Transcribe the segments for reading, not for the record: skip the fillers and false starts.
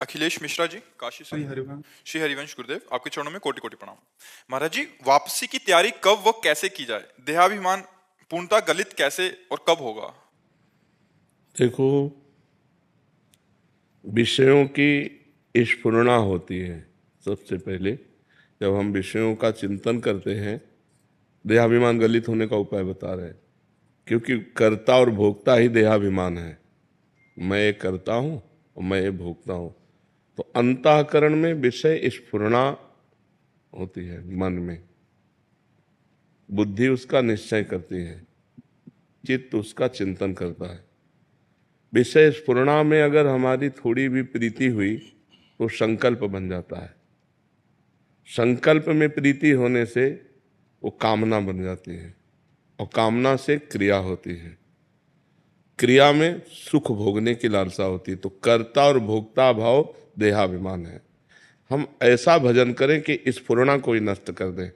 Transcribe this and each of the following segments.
अखिलेश मिश्रा जी, काशी से। श्री हरिवंश। श्री हरिवंश गुरुदेव, आपके चरणों में कोटि कोटि प्रणाम। महाराज जी, वापसी की तैयारी कब व कैसे की जाए? देहाभिमान पूर्णतः गलित कैसे और कब होगा? देखो, विषयों की स्फुरना होती है। सबसे पहले जब हम विषयों का चिंतन करते हैं, देहाभिमान गलित होने का उपाय बता रहे हैं। क्योंकि कर्ता और भोक्ता ही देहाभिमान है। मैं एक करता हूँ और मैं एक भोगता हूँ। तो अंतःकरण में विषय स्फुरना होती है, मन में बुद्धि उसका निश्चय करती है, चित्त उसका चिंतन करता है। विषय स्फुरना में अगर हमारी थोड़ी भी प्रीति हुई तो संकल्प बन जाता है। संकल्प में प्रीति होने से वो कामना बन जाती है और कामना से क्रिया होती है। क्रिया में सुख भोगने की लालसा होती है। तो कर्ता और भोक्ता भाव देहाभिमान है। हम ऐसा भजन करें कि स्फुरना कोई नष्ट कर दे।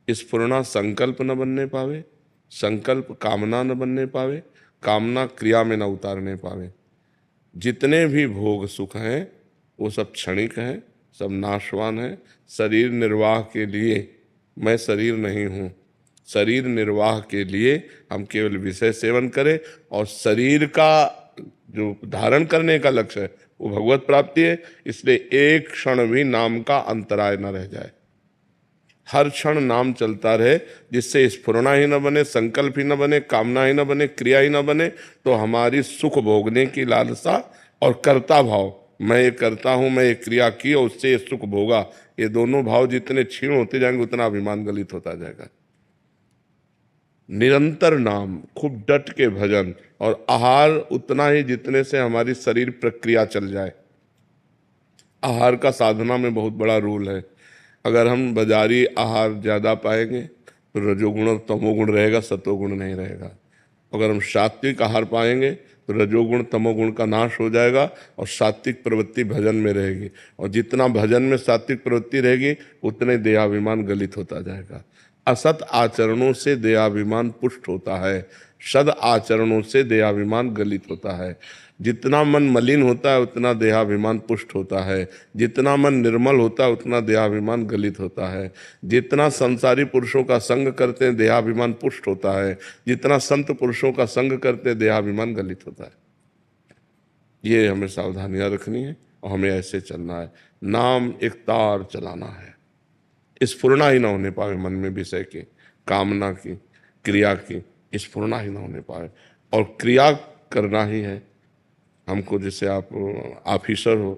स्फुरना संकल्प न बनने पावे, संकल्प कामना न बनने पावे, कामना क्रिया में न उतारने पावे। जितने भी भोग सुख हैं वो सब क्षणिक हैं, सब नाशवान हैं। शरीर निर्वाह के लिए मैं शरीर नहीं हूँ। शरीर निर्वाह के लिए हम केवल विषय सेवन करें और शरीर का जो धारण करने का लक्ष्य है वो भगवत प्राप्ति है। इसलिए एक क्षण भी नाम का अंतराय न रह जाए। हर क्षण नाम चलता रहे, जिससे स्फुरना ही न बने, संकल्प ही न बने, कामना ही न बने, क्रिया ही न बने। तो हमारी सुख भोगने की लालसा और कर्ता भाव, मैं ये करता हूं, मैं ये क्रिया की और उससे ये सुख भोगा, ये दोनों भाव जितने क्षीण होते जाएंगे उतना अभिमान गलित होता जाएगा। निरंतर नाम, खूब डट के भजन और आहार उतना ही जितने से हमारी शरीर प्रक्रिया चल जाए। आहार का साधना में बहुत बड़ा रोल है। अगर हम बाजारी आहार ज़्यादा पाएंगे तो रजोगुण और तमोगुण रहेगा, सतोगुण नहीं रहेगा। अगर हम सात्विक आहार पाएंगे तो रजोगुण तमोगुण का नाश हो जाएगा और सात्विक प्रवृत्ति भजन में रहेगी। और जितना भजन में सात्विक प्रवृत्ति रहेगी उतने देहाभिमान गलित होता जाएगा। असत आचरणों से देहाभिमान पुष्ट होता है, सद आचरणों से देहाभिमान गलित होता है। जितना मन मलिन होता है उतना देहाभिमान पुष्ट होता है, जितना मन निर्मल होता है उतना देहाभिमान गलित होता है। जितना संसारी पुरुषों का संग करते हैं देहाभिमान पुष्ट होता है, जितना संत पुरुषों का संग करते हैं देहाभिमान गलित होता है। ये हमें सावधानियां रखनी है और हमें ऐसे चलना है। नाम एक तार चलाना है। स्फुरना ही ना होने पावे मन में विषय की, कामना की, क्रिया की स्फुरना ही ना होने पावे। और क्रिया करना ही है हमको। जैसे आप ऑफिसर हो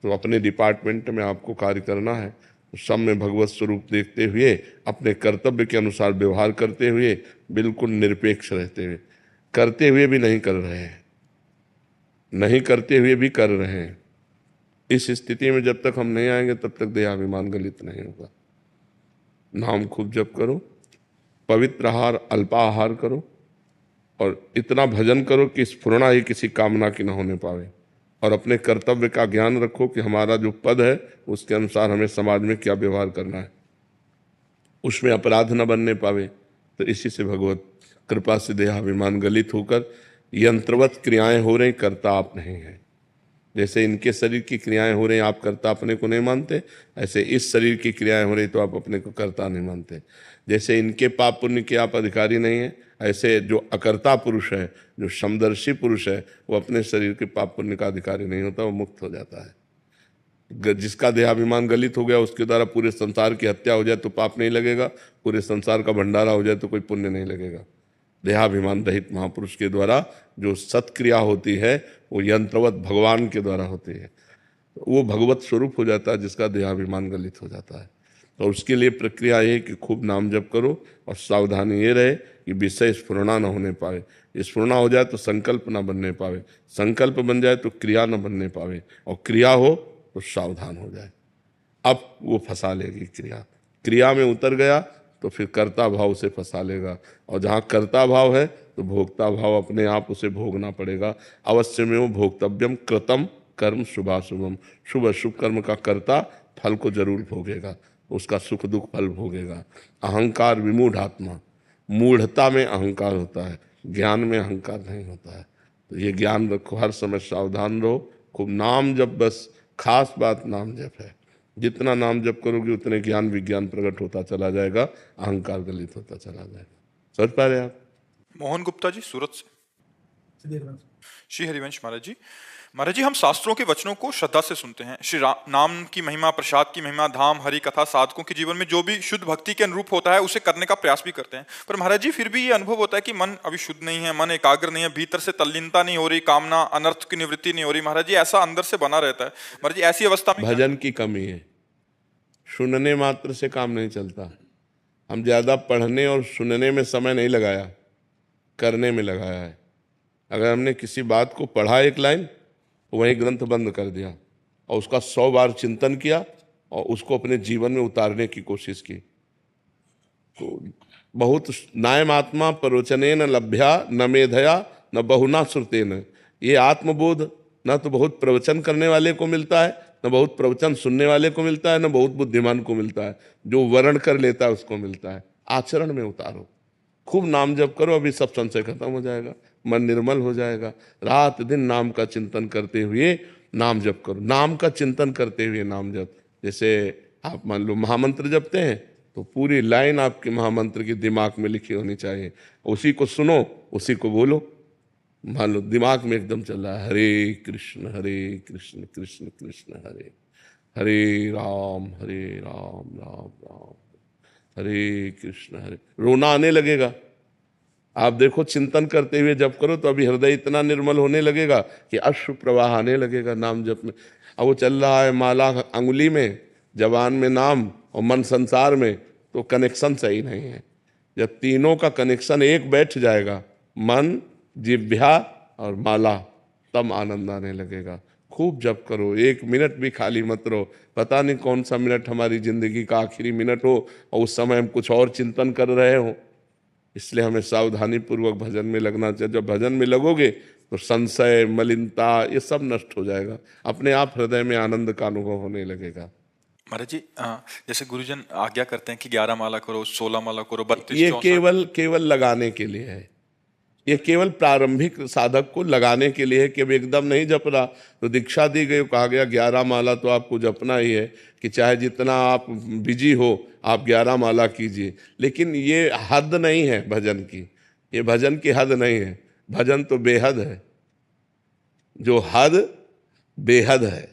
तो अपने डिपार्टमेंट में आपको कार्य करना है, तो सब में भगवत स्वरूप देखते हुए अपने कर्तव्य के अनुसार व्यवहार करते हुए बिल्कुल निरपेक्ष रहते हुए, करते हुए भी नहीं कर रहे हैं, नहीं करते हुए भी कर रहे हैं। इस स्थिति में जब तक हम नहीं आएंगे तब तक देहाभिमान गलित नहीं होगा। नाम खूब जप करो, पवित्र आहार अल्पाहार करो और इतना भजन करो कि स्फुरना ही किसी कामना की न होने पावे। और अपने कर्तव्य का ज्ञान रखो कि हमारा जो पद है उसके अनुसार हमें समाज में क्या व्यवहार करना है, उसमें अपराध न बनने पावे। तो इसी से भगवत कृपा से देहाभिमान गलित होकर यंत्रवत क्रियाएं हो रही, कर्ता आप नहीं है। जैसे इनके शरीर की क्रियाएं हो रही, आप कर्ता अपने को नहीं मानते, ऐसे इस शरीर की क्रियाएं हो रही तो आप अपने को कर्ता नहीं मानते। जैसे इनके पाप पुण्य के आप अधिकारी नहीं हैं, ऐसे जो अकर्ता पुरुष है, जो समदर्शी पुरुष है, वो अपने शरीर के पाप पुण्य का अधिकारी नहीं होता, वो मुक्त हो जाता है। जिसका देहाभिमान गलित हो गया उसके द्वारा पूरे संसार की हत्या हो जाए तो पाप नहीं लगेगा, पूरे संसार का भंडारा हो जाए तो कोई पुण्य नहीं लगेगा। देहाभिमान रहित महापुरुष के द्वारा जो सत्क्रिया होती है वो यंत्रवत भगवान के द्वारा होती है, वो भगवत स्वरूप हो जाता है जिसका देहाभिमान गलित हो जाता है। तो उसके लिए प्रक्रिया ये है कि खूब नाम जप करो और सावधानी ये रहे कि विषय स्फुरना न होने पावे। स्फुरना हो जाए तो संकल्प न बनने पावे, संकल्प बन जाए तो क्रिया न बनने पावे, और क्रिया हो तो सावधान हो जाए। अब वो फंसा लेगी क्रिया, क्रिया में उतर गया तो फिर कर्ता भाव से फंसा लेगा। और जहाँ कर्ता भाव है तो भोक्ता भाव अपने आप उसे भोगना पड़ेगा। अवश्य में वो भोक्तव्यम कृतम कर्म शुभाशुभम, शुभ शुभ कर्म का कर्ता फल को जरूर भोगेगा, उसका सुख दुख फल भोगेगा। अहंकार विमूढ़ आत्मा, मूढ़ता में अहंकार होता है, ज्ञान में अहंकार नहीं होता है। तो ये ज्ञान रखो, हर समय सावधान रहो, खूब नाम जप, बस खास बात नाम जप है। जितना नाम जप करोगे उतने ज्ञान विज्ञान प्रकट होता चला जाएगा, अहंकार गलित होता चला जाएगा। समझ पा रहे आप? मोहन गुप्ता जी सूरत से। श्री हरिवंश महाराज जी हम शास्त्रों के वचनों को श्रद्धा से सुनते हैं। श्री नाम की महिमा, प्रसाद की महिमा, धाम, हरि कथा, साधकों के जीवन में जो भी शुद्ध भक्ति के अनुरूप होता है उसे करने का प्रयास भी करते हैं। पर महाराज जी फिर भी ये अनुभव होता है कि मन अभी शुद्ध नहीं है, मन एकाग्र नहीं है, भीतर से तल्लीनता नहीं हो रही, कामना अनर्थ की निवृत्ति नहीं हो रही। महाराज जी ऐसा अंदर से बना रहता है। महाराज जी ऐसी अवस्था में भजन की कमी है। सुनने मात्र से काम नहीं चलता। हम ज्यादा पढ़ने और सुनने में समय नहीं लगाया, करने में लगाया है। अगर हमने किसी बात को पढ़ा एक लाइन, वहीं ग्रंथ बंद कर दिया और उसका 100 बार चिंतन किया और उसको अपने जीवन में उतारने की कोशिश की, तो बहुत नायम आत्मा परोचने न लभ्या न मेधया न बहुना श्रुतेन। ये आत्मबोध न तो बहुत प्रवचन करने वाले को मिलता है, न बहुत प्रवचन सुनने वाले को मिलता है, न बहुत बुद्धिमान को मिलता है। जो वर्ण कर लेता है उसको मिलता है। आचरण में उतारो, खूब नाम जप करो, अभी सब संशय खत्म हो जाएगा, मन निर्मल हो जाएगा। रात दिन नाम का चिंतन करते हुए नाम जप करो, नाम का चिंतन करते हुए नाम जप। जैसे आप मान लो महामंत्र जपते हैं तो पूरी लाइन आपके महामंत्र की दिमाग में लिखी होनी चाहिए, उसी को सुनो, उसी को बोलो। मान लो दिमाग में एकदम चल रहा है हरे कृष्ण कृष्ण कृष्ण हरे, हरे राम राम राम हरे कृष्ण हरे। रोना आने लगेगा। आप देखो चिंतन करते हुए जप करो तो अभी हृदय इतना निर्मल होने लगेगा कि अश्रु प्रवाह आने लगेगा नाम जप में। अब वो चल रहा है माला अंगुली में, जबान में नाम और मन संसार में, तो कनेक्शन सही नहीं है। जब तीनों का कनेक्शन एक बैठ जाएगा, मन, जिह्वा और माला, तब आनंद आने लगेगा। खूब जप करो, 1 मिनट भी खाली मत रहो। पता नहीं कौन सा मिनट हमारी जिंदगी का आखिरी मिनट हो और उस समय हम कुछ और चिंतन कर रहे हो। इसलिए हमें सावधानी पूर्वक भजन में लगना चाहिए। जब भजन में लगोगे तो संशय, मलिनता ये सब नष्ट हो जाएगा, अपने आप हृदय में आनंद का अनुभव होने लगेगा। महाराज जी जैसे गुरुजन आज्ञा करते हैं कि 11 माला करो, 16 माला करो, 32, ये 64। केवल लगाने के लिए है। ये केवल प्रारंभिक साधक को लगाने के लिए है कि अब एकदम नहीं जप रहा तो दीक्षा दी गई, कहा गया 11 माला तो आपको जपना ही है, कि चाहे जितना आप बिजी हो आप 11 माला कीजिए। लेकिन ये हद नहीं है भजन की, ये भजन की हद नहीं है। भजन तो बेहद है, जो हद बेहद है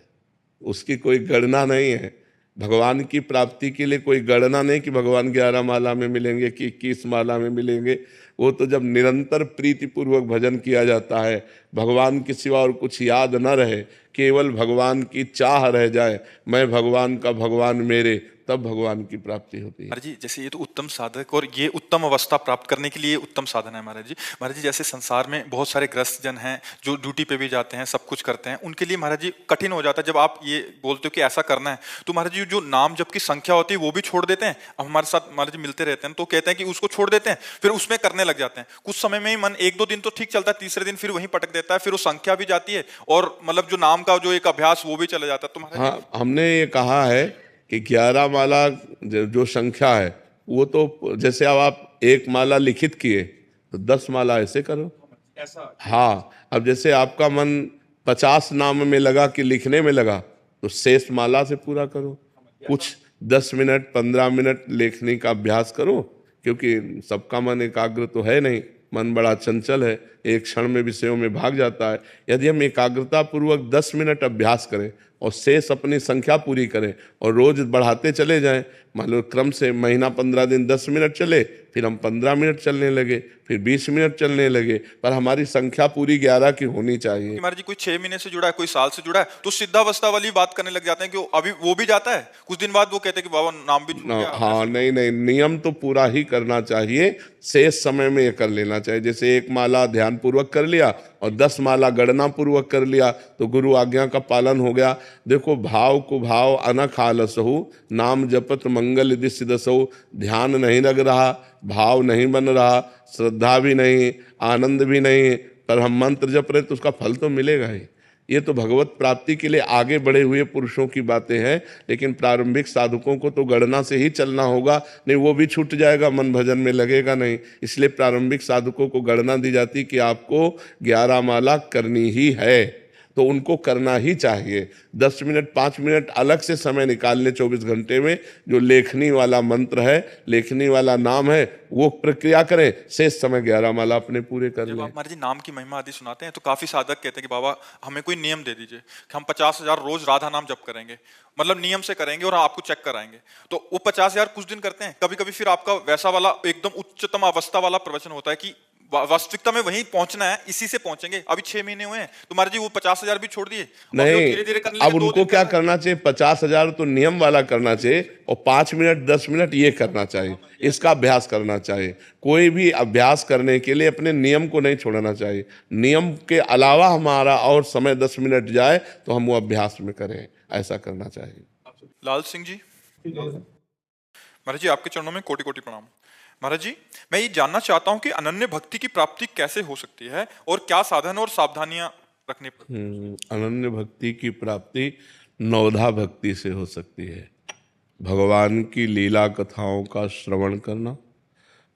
उसकी कोई गणना नहीं है। भगवान की प्राप्ति के लिए कोई गणना नहीं कि भगवान 11 माला में मिलेंगे कि 21 माला में मिलेंगे। वो तो जब निरंतर प्रीतिपूर्वक भजन किया जाता है, भगवान के सिवा और कुछ याद न रहे, केवल भगवान की चाह रह जाए, मैं भगवान का भगवान मेरे, तब भगवान की प्राप्ति होती है। महाराज जी जैसे ये तो उत्तम साधक और ये उत्तम अवस्था प्राप्त करने के लिए उत्तम साधन है महाराज जी। महाराज जी जैसे संसार में बहुत सारे ग्रस्त जन हैं जो ड्यूटी पे भी जाते हैं, सब कुछ करते हैं, उनके लिए महाराज जी कठिन हो जाता है। जब आप ये बोलते हो कि ऐसा करना है तो महाराज जी जो नाम जप की संख्या होती है वो भी छोड़ देते हैं। अब हमारे साथ महाराज जी मिलते रहते हैं तो कहते हैं कि उसको छोड़ देते हैं, फिर उसमें करने लग जाते हैं। कुछ समय में ही मन 1-2 दिन तो ठीक चलता है, तीसरे दिन फिर वहीं पटक देता है, फिर वो संख्या भी जाती है और मतलब जो नाम का जो एक अभ्यास वो भी चला जाता है। तो महाराज हाँ, हमने ये कहा है कि 11 माला जो संख्या है वो तो जैसे अब आप 1 माला लिखित किए तो 10 माला ऐसे करो ऐसा। हाँ, अब जैसे आपका मन 50 नाम में लगा कि लिखने में लगा तो शेष माला से पूरा करो। कुछ 10 मिनट 15 मिनट लेखनी का अभ्यास करो, क्योंकि सबका मन एकाग्र तो है नहीं, मन बड़ा चंचल है, एक क्षण में विषयों में भाग जाता है। यदि हम एकाग्रता पूर्वक 10 मिनट अभ्यास करें और शेष अपनी संख्या पूरी करें और रोज बढ़ाते चले जाएं, मान लो क्रम से महीना 15 दिन 10 मिनट चले, फिर हम 15 मिनट चलने लगे, फिर 20 मिनट चलने लगे, पर हमारी संख्या पूरी 11 की होनी चाहिए। महाराज जी कोई 6 महीने से जुड़ा है, कोई साल से जुड़ा है तो सिद्धावस्था वाली बात करने लग जाते हैं कि अभी वो भी जाता है, कुछ दिन बाद वो कहते हैं कि बाबा नाम भी छूट गया। हाँ, नहीं, नियम तो पूरा ही करना चाहिए, शेष समय में ये कर लेना चाहिए। जैसे 1 माला ध्यान पूर्वक कर लिया और 10 माला गणना पूर्वक कर लिया तो गुरु आज्ञा का पालन हो गया। देखो भाव को भाव अनख आलसहु, नाम जपत मंगल यदि सिदसहु। ध्यान नहीं लग रहा, भाव नहीं बन रहा, श्रद्धा भी नहीं, आनंद भी नहीं, पर हम मंत्र जप रहे तो उसका फल तो मिलेगा ही। ये तो भगवत प्राप्ति के लिए आगे बढ़े हुए पुरुषों की बातें हैं, लेकिन प्रारंभिक साधकों को तो गणना से ही चलना होगा, नहीं वो भी छूट जाएगा, मन भजन में लगेगा नहीं। इसलिए प्रारंभिक साधकों को गणना दी जाती कि आपको 11 माला करनी ही है। तो उनको करना ही चाहिए। 10 मिनट 5 मिनट अलग से समय निकाल ले 24 घंटे में, जो लेखनी वाला मंत्र है, लेखनी वाला नाम है, वो प्रक्रिया करें, शेष समय 11 माला अपने पूरे कर जब लें। आप महाराज जी नाम की महिमा आदि सुनाते हैं तो काफी साधक कहते हैं कि बाबा हमें कोई नियम दे दीजिए कि हम 50,000 रोज राधा नाम जप करेंगे, मतलब नियम से करेंगे और आपको चेक कराएंगे। तो वो 50,000 कुछ दिन करते हैं, कभी कभी फिर आपका वैसा वाला एकदम उच्चतम अवस्था वाला प्रवचन होता है कि वास्तविकता में वहीं पहुंचना है, इसी से पहुंचेंगे। अभी 6 महीने हुए हैं तो महाराज जी वो 50,000 भी छोड़ दिए, नहीं, धीरे धीरे करने अब लगे, 2 उनको दिन क्या करना है। करना चाहिए, 50,000 तो नियम वाला करना चाहिए और 5 मिनट 10 मिनट ये करना चाहिए, इसका अभ्यास करना चाहिए। कोई भी अभ्यास करने के लिए अपने नियम को नहीं छोड़ना चाहिए। नियम के अलावा हमारा और समय 10 मिनट जाए तो हम वो अभ्यास में करें, ऐसा करना चाहिए। लाल सिंह जी। महाराज जी आपके चरणों में कोटि कोटि प्रणाम। महाराज जी मैं ये जानना चाहता हूँ कि अनन्य भक्ति की प्राप्ति कैसे हो सकती है और क्या साधन और सावधानियां रखनी पड़ती हैं? अनन्य भक्ति की प्राप्ति नवधा भक्ति से हो सकती है। भगवान की लीला कथाओं का श्रवण करना,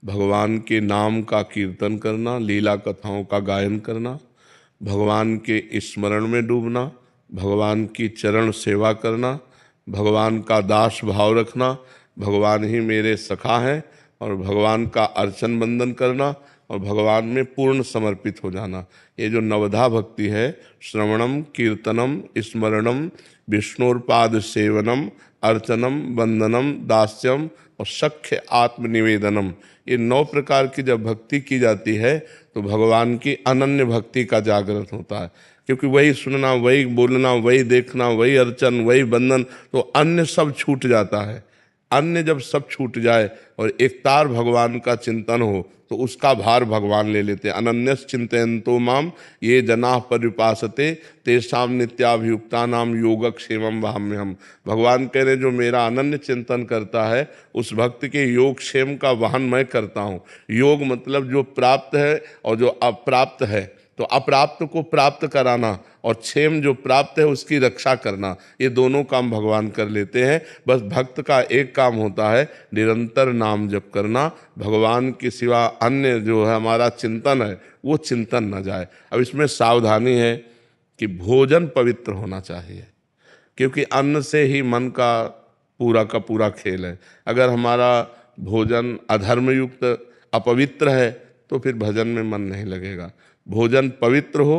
भगवान के नाम का कीर्तन करना, लीला कथाओं का गायन करना, भगवान के स्मरण में डूबना, भगवान की चरण सेवा करना, भगवान का दास भाव रखना, भगवान ही मेरे सखा हैं, और भगवान का अर्चन बंदन करना और भगवान में पूर्ण समर्पित हो जाना। ये जो नवधा भक्ति है, श्रवणम कीर्तनम स्मरणम विष्णुर्पाद सेवनम अर्चनम वंदनम दास्यम और सख्य आत्मनिवेदनम, ये 9 प्रकार की जब भक्ति की जाती है तो भगवान की अनन्य भक्ति का जागृत होता है। क्योंकि वही सुनना, वही बोलना, वही देखना, वही अर्चन, वही बंधन, तो अन्य सब छूट जाता है। अन्य जब सब छूट जाए और एकतार भगवान का चिंतन हो तो उसका भार भगवान ले लेते हैं। अनन्यस चिंतयन्तो माम ये जनाः पर्युपासते तेषां नित्याभियुक्ता नाम योगक्षेमं वहाम्यहम्। भगवान कह रहे जो मेरा अनन्य चिंतन करता है उस भक्त के योगक्षेम का वहन मैं करता हूँ। योग मतलब जो प्राप्त है और जो अप्राप्त है, तो अप्राप्त को प्राप्त कराना और क्षेम जो प्राप्त है उसकी रक्षा करना, ये दोनों काम भगवान कर लेते हैं। बस भक्त का एक काम होता है निरंतर नाम जप करना, भगवान के सिवा अन्य जो है हमारा चिंतन है वो चिंतन न जाए। अब इसमें सावधानी है कि भोजन पवित्र होना चाहिए, क्योंकि अन्न से ही मन का पूरा खेल है। अगर हमारा भोजन अधर्मयुक्त अपवित्र है तो फिर भजन में मन नहीं लगेगा। भोजन पवित्र हो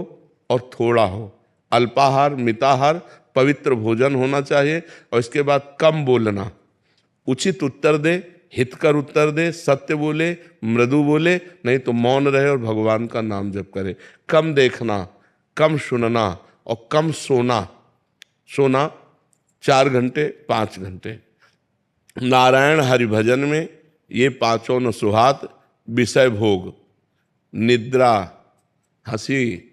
और थोड़ा हो, अल्पाहार मिताहार पवित्र भोजन होना चाहिए। और इसके बाद कम बोलना, उचित उत्तर दे, हितकर उत्तर दे, सत्य बोले, मृदु बोले, नहीं तो मौन रहे और भगवान का नाम जप करे। कम देखना, कम सुनना और कम सोना। सोना 4 घंटे 5 घंटे। नारायण हरि भजन में ये 5 न सुहात, विषय भोग, निद्रा, हंसी,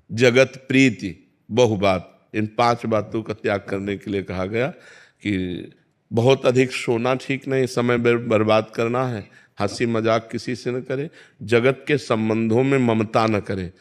जगत प्रीति, बहुबात, इन 5 बातों का त्याग करने के लिए कहा गया कि बहुत अधिक सोना ठीक नहीं, समय बर्बाद करना है, हंसी मजाक किसी से न करे, जगत के संबंधों में ममता न करे,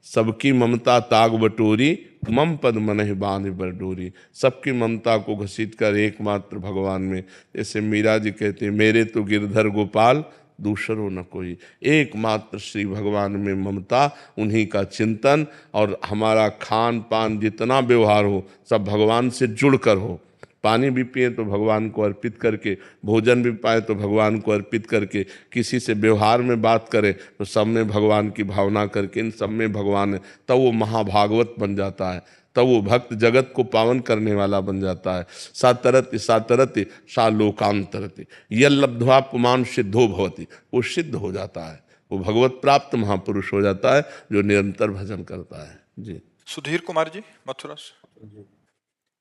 सबकी ममता ताग बटोरी, मम पद मनहि बांध बरडोरी, सबकी ममता को घसीट कर एकमात्र भगवान में। जैसे मीरा जी कहते हैं मेरे तो गिरधर गोपाल दूसरो न कोई, एकमात्र श्री भगवान में ममता, उन्हीं का चिंतन, और हमारा खान पान जितना व्यवहार हो सब भगवान से जुड़कर हो। पानी भी पिए तो भगवान को अर्पित करके, भोजन भी पाए तो भगवान को अर्पित करके, किसी से व्यवहार में बात करें तो सब में भगवान की भावना करके, इन सब में भगवान है, तब वो महाभागवत बन जाता है, तब वो भक्त जगत को पावन करने वाला बन जाता है। सातरति सातरति सा लोकांतरति यल्लब्ध्वा पुमान सिद्धो भवति, वो सिद्ध हो जाता है, वो भगवत प्राप्त महापुरुष हो जाता है जो निरंतर भजन करता है। जी। सुधीर कुमार जी मथुरा से।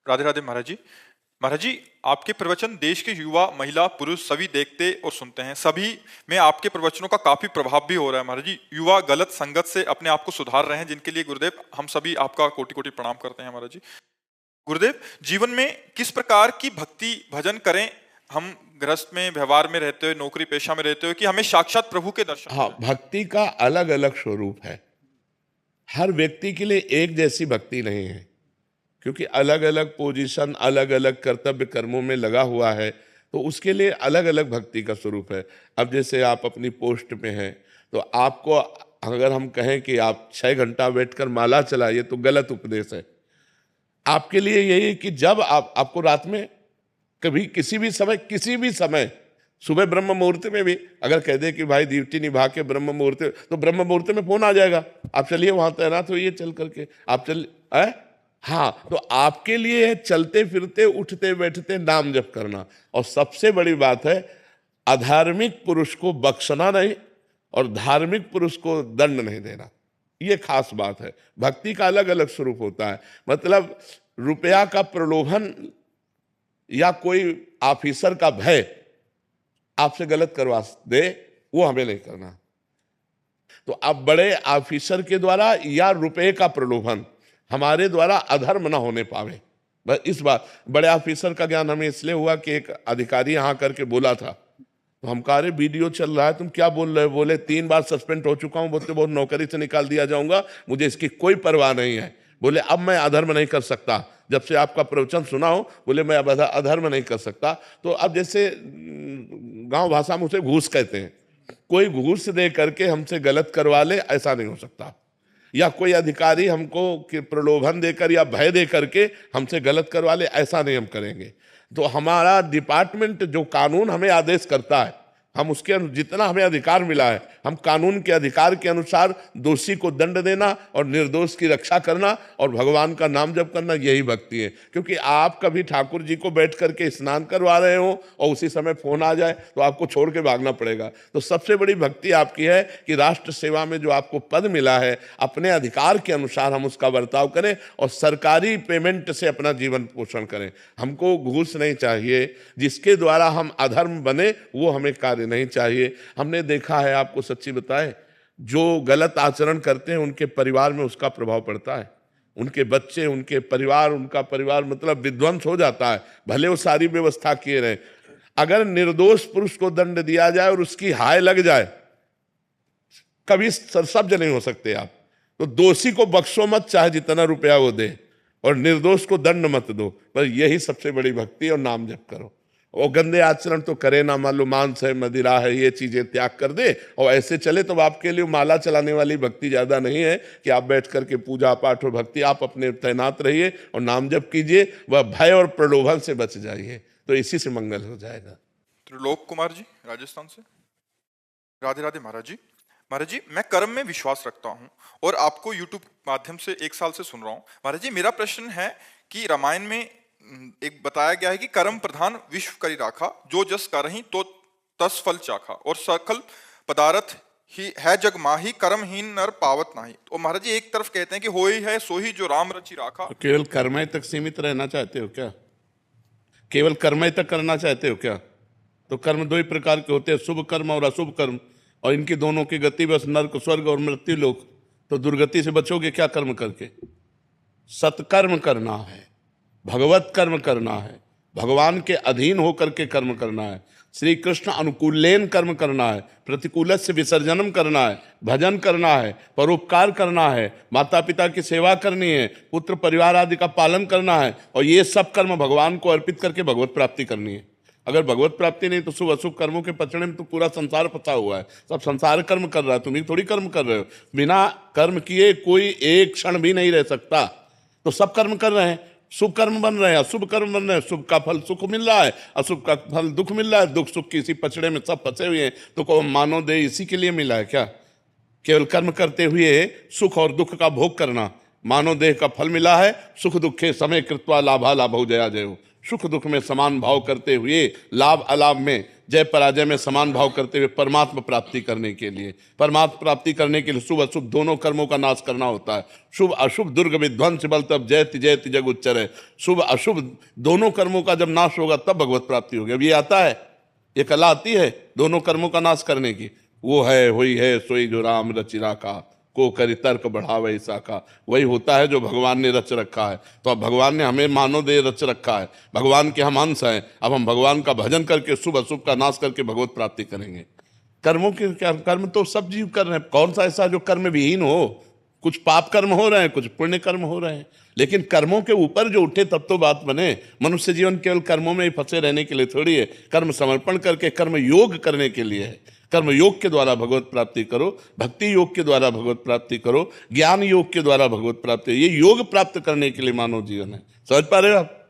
राधे राधे महाराज जी। महाराज जी आपके प्रवचन देश के युवा महिला पुरुष सभी देखते और सुनते हैं, सभी में आपके प्रवचनों का काफी प्रभाव भी हो रहा है। महाराज जी युवा गलत संगत से अपने आप को सुधार रहे हैं, जिनके लिए गुरुदेव हम सभी आपका कोटि कोटि प्रणाम करते हैं। महाराज जी गुरुदेव जीवन में किस प्रकार की भक्ति भजन करें हम, गृहस्थ में व्यवहार में रहते हुए, नौकरी पेशा में रहते हुए, कि हमें साक्षात प्रभु के दर्शन? हाँ, भक्ति का अलग अलग स्वरूप है, हर व्यक्ति के लिए एक जैसी भक्ति नहीं है, क्योंकि अलग अलग पोजीशन, अलग अलग कर्तव्य कर्मों में लगा हुआ है, तो उसके लिए अलग अलग भक्ति का स्वरूप है। अब जैसे आप अपनी पोस्ट में हैं तो आपको अगर हम कहें कि आप 6 घंटा बैठकर माला चलाइए तो गलत उपदेश है। आपके लिए यही कि जब आपको रात में कभी किसी भी समय सुबह ब्रह्म मुहूर्त में भी अगर कह दे कि भाई ड्यूटी निभा के ब्रह्म मुहूर्त, तो ब्रह्म मुहूर्त में फोन आ जाएगा, आप चलिए वहां तैनात होइए चल करके, आप चल हाँ, तो आपके लिए है चलते फिरते उठते बैठते नाम जप करना। और सबसे बड़ी बात है, अधार्मिक पुरुष को बख्शना नहीं और धार्मिक पुरुष को दंड नहीं देना, ये खास बात है। भक्ति का अलग अलग स्वरूप होता है। मतलब रुपया का प्रलोभन या कोई ऑफिसर का भय आपसे गलत करवा दे, वो हमें नहीं करना। तो अब बड़े ऑफिसर के द्वारा या रुपए का प्रलोभन हमारे द्वारा अधर्म ना होने पावे, बस इस बात। बड़े ऑफिसर का ज्ञान हमें इसलिए हुआ कि एक अधिकारी यहाँ करके बोला था, तो हम कहा, अरे वीडियो चल रहा है, तुम क्या बोल रहे हो? बोले 3 बार सस्पेंड हो चुका हूं, बोलते बहुत नौकरी से निकाल दिया जाऊंगा, मुझे इसकी कोई परवाह नहीं है। बोले अब मैं अधर्म नहीं कर सकता, जब से आपका प्रवचन सुना हो, बोले मैं अब अधर्म नहीं कर सकता। तो अब जैसे गांव भाषा में उसे घूस कहते हैं, कोई घूस दे करके हमसे गलत करवा ले, ऐसा नहीं हो सकता। या कोई अधिकारी हमको प्रलोभन देकर या भय दे करके हमसे गलत करवा ले, ऐसा नहीं हम करेंगे। तो हमारा डिपार्टमेंट जो कानून हमें आदेश करता है, हम उसके जितना हमें अधिकार मिला है, हम कानून के अधिकार के अनुसार दोषी को दंड देना और निर्दोष की रक्षा करना और भगवान का नाम जप करना, यही भक्ति है। क्योंकि आप कभी ठाकुर जी को बैठ करके स्नान करवा रहे हो और उसी समय फोन आ जाए तो आपको छोड़ के भागना पड़ेगा। तो सबसे बड़ी भक्ति आपकी है कि राष्ट्र सेवा में जो आपको पद मिला है, अपने अधिकार के अनुसार हम उसका बर्ताव करें और सरकारी पेमेंट से अपना जीवन पोषण करें। हमको घूस नहीं चाहिए, जिसके द्वारा हम अधर्म बने वो हमें कार्य नहीं चाहिए। हमने देखा है, आपको सच्ची बताए, जो गलत आचरण करते हैं उनके परिवार में उसका प्रभाव पड़ता है। उनके बच्चे, उनके परिवार, उनका परिवार मतलब विध्वंस हो जाता है, भले वो सारी व्यवस्था किए रहे। अगर निर्दोष पुरुष को दंड दिया जाए और उसकी हाय लग जाए, कभी सरसब्ज नहीं हो सकते आप। तो दोषी को बख्शो मत, चाहे जितना रुपया वो दे, और निर्दोष को दंड मत दो। पर यही सबसे बड़ी भक्ति, और नाम जप करो। और गंदे आचरण तो करे ना, मान लो मांस है, मदिरा है, ये चीजें त्याग कर दे और ऐसे चले, तो आपके लिए माला चलाने वाली भक्ति ज्यादा नहीं है कि आप बैठ करके पूजा पाठ और भक्ति। आप अपने तैनात रहिए और नाम जप कीजिए, वह भय और प्रलोभन से बच जाइए, तो इसी से मंगल हो जाएगा। त्रिलोक कुमार जी राजस्थान से। राधे राधे महाराज जी। महाराज जी, मैं कर्म में विश्वास रखता हूँ और आपको यूट्यूब माध्यम से 1 साल से सुन रहा हूँ। महाराज जी, मेरा प्रश्न है कि रामायण में एक बताया गया है कि कर्म प्रधान विश्व करी राखा, जो जस करहि तो तस फल चाखा, और सकल पदार्थ ही है जग माही, कर्महीन नर पावत नाही। तो महाराज जी, एक तरफ कहते हैं कि होई है सोही जो राम रचि राखा। तो केवल कर्मय तक सीमित रहना चाहते हो क्या? केवल कर्मय तक करना चाहते हो क्या? तो कर्म 2 ही प्रकार के होते हैं, शुभ कर्म और अशुभ कर्म, और इनकी दोनों की गति बस नर्क, स्वर्ग और मृत्यु लोक। तो दुर्गति से बचोगे क्या कर्म करके? सत्कर्म करना है, भगवत कर्म करना है, भगवान के अधीन होकर के कर्म करना है, श्री कृष्ण अनुकूलेन कर्म करना है, प्रतिकूल से विसर्जनम करना है, भजन करना है, परोपकार करना है, माता पिता की सेवा करनी है, पुत्र परिवार आदि का पालन करना है, और ये सब कर्म भगवान को अर्पित करके भगवत प्राप्ति करनी है। अगर भगवत प्राप्ति नहीं तो शुभ अशुभ कर्मों के पचड़े में तो पूरा संसार फंसा हुआ है। सब संसार कर्म कर रहा है, तुम ही थोड़ी कर्म कर रहे हो। बिना कर्म किए कोई एक क्षण भी नहीं रह सकता। तो सब कर्म कर रहे हैं, शुभ कर्म बन रहे हैं, अशुभ कर्म बन रहे हैं। शुभ का फल सुख मिल रहा है, अशुभ का फल दुख मिल रहा है। दुख सुख की इसी पचड़े में सब फंसे हुए हैं। तो को मानो दे इसी के लिए मिला है क्या? केवल कर्म करते हुए सुख और दुख का भोग करना। मानो देह का फल मिला है, सुख दुखे समय कृत्वा लाभा लाभो जया जयो। सुख दुख में समान भाव करते हुए, लाभ अलाभ में, जय पराजय में समान भाव करते हुए परमात्मा प्राप्ति करने के लिए, परमात्मा प्राप्ति करने के लिए शुभ अशुभ दोनों कर्मों का नाश करना होता है। शुभ अशुभ दुर्ग विध्वंस बल तब जयति जयति जग उच्चर। शुभ अशुभ दोनों कर्मों का जब नाश होगा तब भगवत प्राप्ति होगी। अब ये आता है, ये कला आती है दोनों कर्मों का नाश करने की। वो है हुई है सोई जो राम रचि राखा, को करी तर्क बढ़ावे ईसा का। वही होता है जो भगवान ने रच रखा है। तो अब भगवान ने हमें मानव देह रच रखा है, भगवान के हम अंश हैं। अब हम भगवान का भजन करके शुभ अशुभ का नाश करके भगवत प्राप्ति करेंगे। कर्मों के क्या, कर्म तो सब जीव कर रहे हैं। कौन सा ऐसा जो कर्म विहीन हो? कुछ पाप कर्म हो रहे हैं, कुछ पुण्य कर्म हो रहे हैं, लेकिन कर्मों के ऊपर जो उठे तब तो बात बने। मनुष्य जीवन केवल कर्मों में ही फंसे रहने के लिए थोड़ी है। कर्म समर्पण करके कर्म योग करने के लिए है। कर्म योग के द्वारा भगवत प्राप्ति करो, भक्ति योग के द्वारा भगवत प्राप्ति करो, ज्ञान योग के द्वारा भगवत प्राप्ति। ये योग प्राप्त करने के लिए मानव जीवन है। समझ पा रहे हो आप?